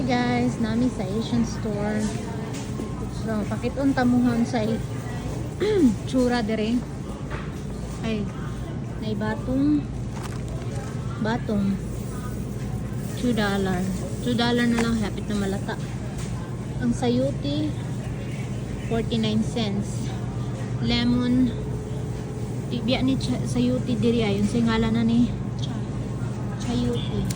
guys, nami sa Asian store. So, pakiton tamuhan sa tsura dire. Ay, may batong $2. $2 na lang, hapit na malata. Ang sayuti 49 cents. Lemon biya ni sayuti diri ayon sa ngalan na ni Chayuti.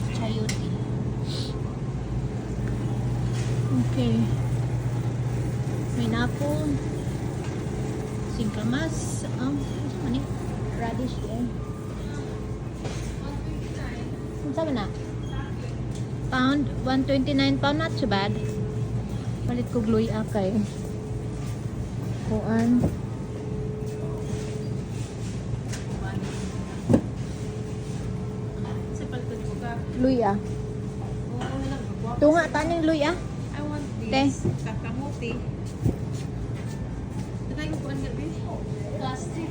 Okay. Pineapple. Singkamas. Ano? Radish eh. Saan na? Pound. 129 pound. Not too bad. Palit ko gluy akay. Kuan. Luya. Tunga taning luya. I want this. Kakamuti. Tatay ko kuan gabi. Plastic.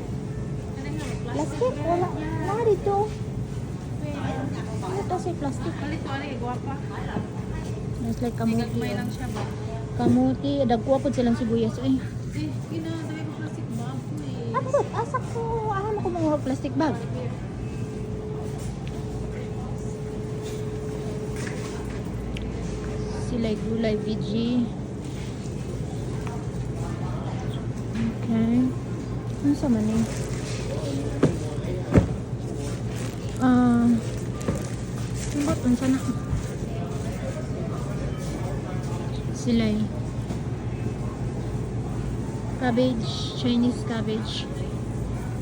Plastic? Wala. Wala dito. Ano to si plastic? Palit ko ani guwapa. It's like kamuti. May lang siya ba? Kamuti. Dagkuha po silang sibuyas. Ay. Gina, dali ko plastic bag. Abot. Asak ko. Alam ko mga plastic bag. Sila gulay VG. Okay. Ano sa man eh? Simbot, ano sana? Sila cabbage, Chinese cabbage,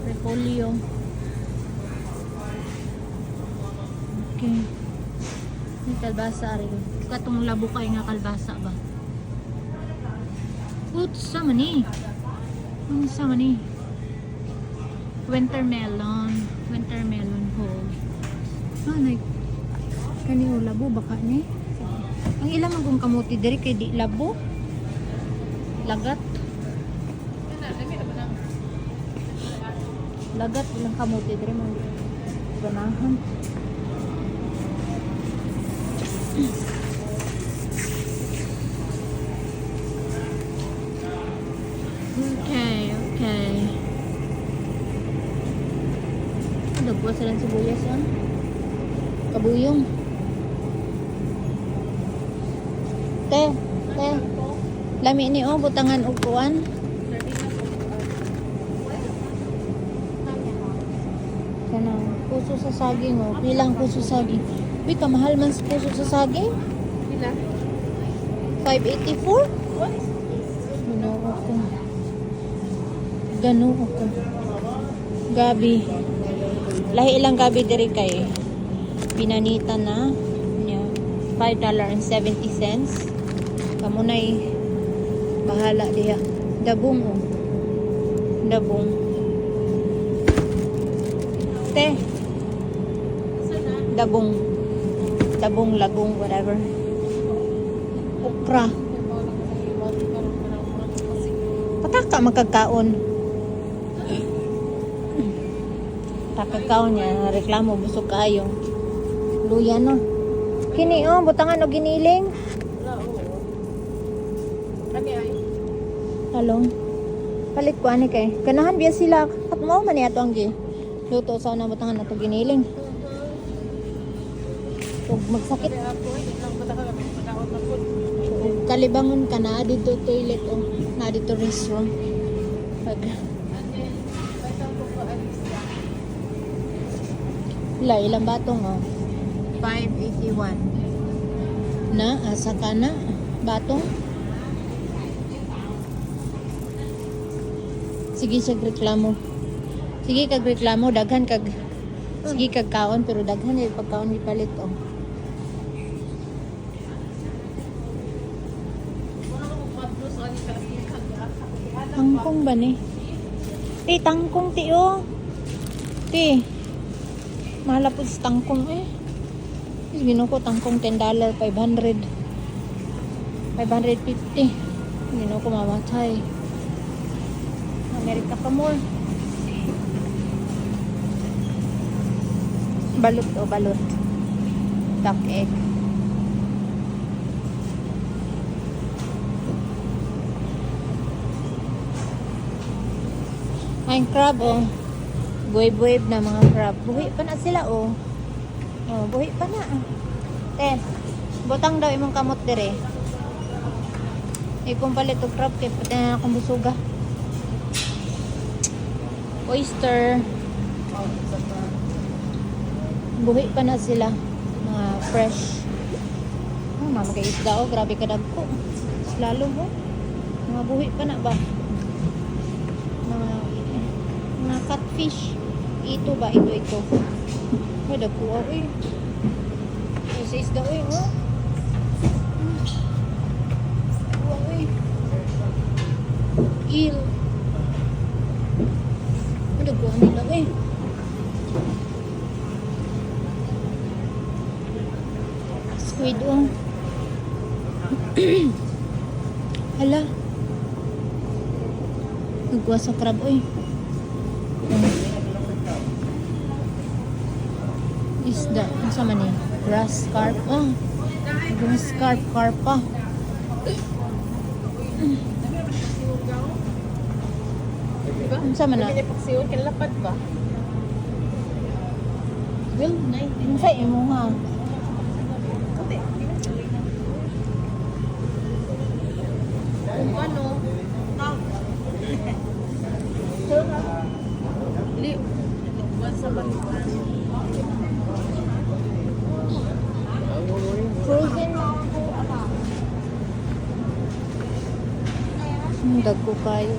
repolyo. Okay. May kalbasa rin. Katong labo kay nga kalbasa ba? Sa man eh. Ano sa man eh? Winter melon whole. Kani labo baka ni. Ang ilang magong kamuti diri kay di labo. Lagat. Lagat ilang kamuti diri man. Ganahan. Okay. Dagwa sa lang sibuyas yan. Kabuyong. Te. Lami ni butangan og kuan. Kana puso sa saging Pilang puso saging? Uy, kamahal man sa puso sa saging. Pila? 584? Gano ako. Gabi. Lahi ilang gabi diri kay pinanita na $5.70. Kamunay bahala diha. Dabong Dabong. Te. Dabong, lagong, whatever. Okra. Pataka magkagkaon. Takagkaon niya, reklamo, busog kayo. Luya na. Kini butangan o giniling. Talong. Palit ko ani kay. Ganahan biya sila. At mo man yato ang luto sa na butangan ato giniling. Ug magsakit. Kalibangon ka na dito toilet na dito restroom. Pag ilang batong 581 na asa ka na batong. Sige kag reklamo daghan kag sige kag kaon pero daghan yung pagkaon ipalit Tangkong ba ni? Tangkong ti Malapos tangkong Ginuko tangkong $10, 500. 550. Ginuko mamatay. Amerika pa more. Balot. Duck egg. Ay, crab, oh. Buhay-buhay na mga crab. Buhay pa na sila, oh. Oh, buhay pa na. Te, butang daw imong kamot dire. Ikong palit og crab kay pati na akong busuga. Oyster. Buhay pa na sila. Mga fresh. Oh, mama kay isda, oh. Grabe kadagko. Lalo mo. Mga buhay pa na ba? Mga catfish. Ito ba? Ito. Ay, dagko, eh. Sa isda, eh, oh. Wow, eh. Eel. Ay, dagko nila, eh. Squid, oh. Hala. Nagkuha sa crab, oy. Isda. Ano sa man eh? Grass carp. Oh. Grass carp. Carpa. Diba? Ano sa man na? Hindi paksiyon, kinalapad ba? Well, ano sa imo nga? Hindi. Kung ano, Li, sa balikan. Frozen na ako. Dagko kayo.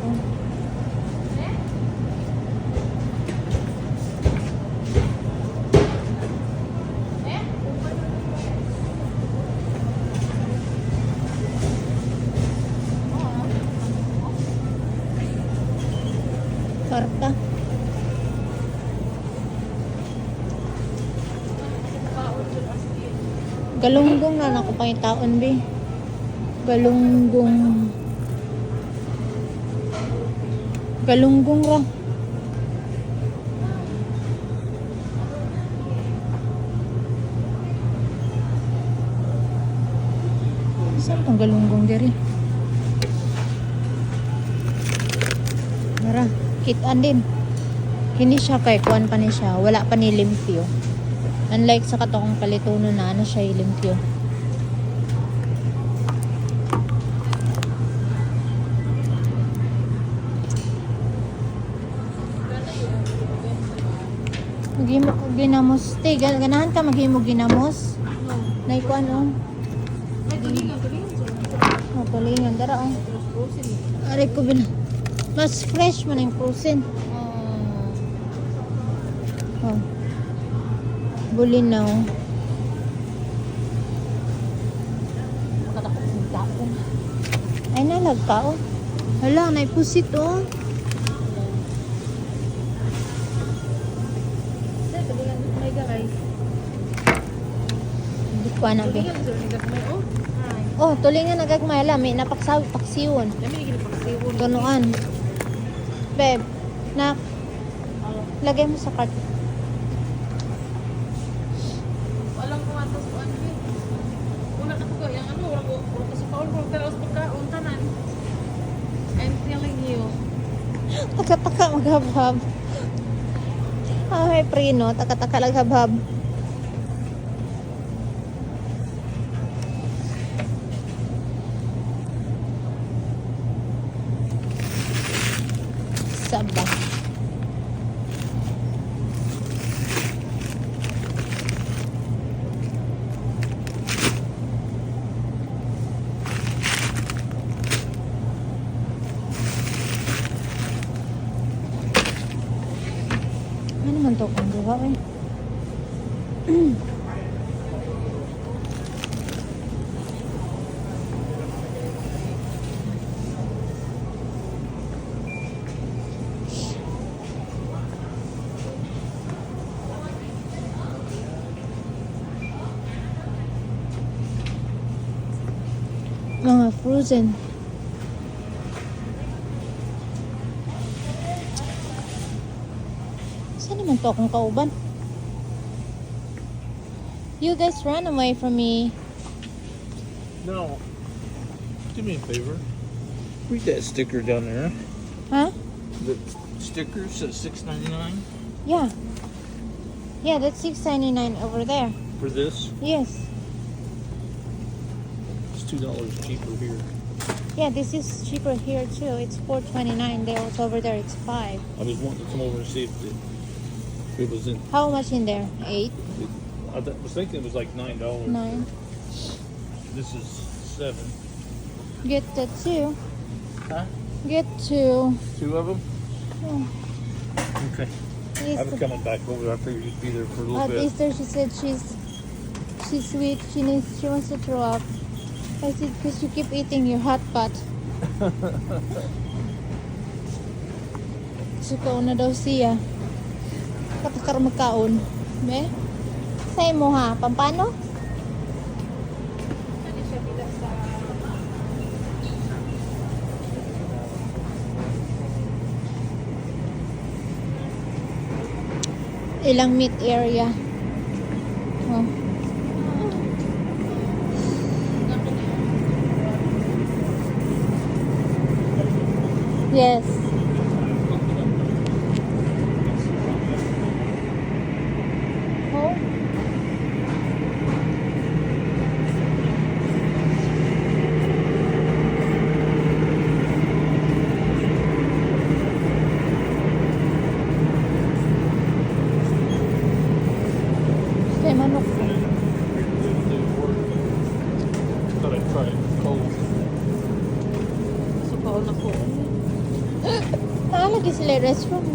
Karta. Galunggong na nako pa yung taon, be. Galunggong. Galunggong ra. Saan tong galunggong diri? Mara, hitan din. Hindi siya kay kuan pa ni siya. Wala pa ni limpyo. Unlike sa katong kalituno na ano siya limpyo. Maghimo ko ginamos. Te, ganahan ka maghimo ginamos. Nay kuan oh. Ay, tulingan. Oh, tulingan dara oh. Frozen. Ari ko bin. Mas fresh man yung frozen. Oh. Bulin na oh. Katakot ng tapon. Ay nalag ka oh. Hala, naipusit oh. Sir, tulingan may garay. Hindi ko na be. Tulingan, sir, nagagmay. Oh, ay. Oh, tulingan nagagmay lami napaksaw paksiyon. Dami naging paksiyon. Ganuan. Beb, nak. Lagay mo sa cart. Walang kumatas ko ano eh. Una ka tuga, yung ano, walang kasi paul, walang talaos pagkaon, tanan. I'm telling you. Taka-taka maghabhab. Ah, may prino. Taka-taka laghabhab. Saba. Ano naman to kung diba eh? Mga frozen. Saan naman to akong kauban? You guys ran away from me. No. Do me a favor. Read that sticker down there. Huh? The sticker says $6.99 Yeah. Yeah, that's $6.99 over there. for this. Yes. It's $2 cheaper here. Yeah, this is cheaper here too. It's $4.29. There was over there. It's $5. I was wanting to come over and see if it was in. How much in there? 8, Was thinking it was like $9. 9. This is $7. Get the 2. Huh? Get 2. 2 of them. Yeah. Okay. Yes. I was coming back over. I figured you'd be there for a little At bit. Easter, she said she's weak. She wants to throw up. I said, because you keep eating your hot pot. Suko na daw siya. Katakar magkaon. Be? Say mo ha, pampano? Ano siya bila sa... Ilang meat area. Oh. Yes. Oh. Kay manok. Thought I'd try it cold. Sukaon ako. Lagi sila restroom.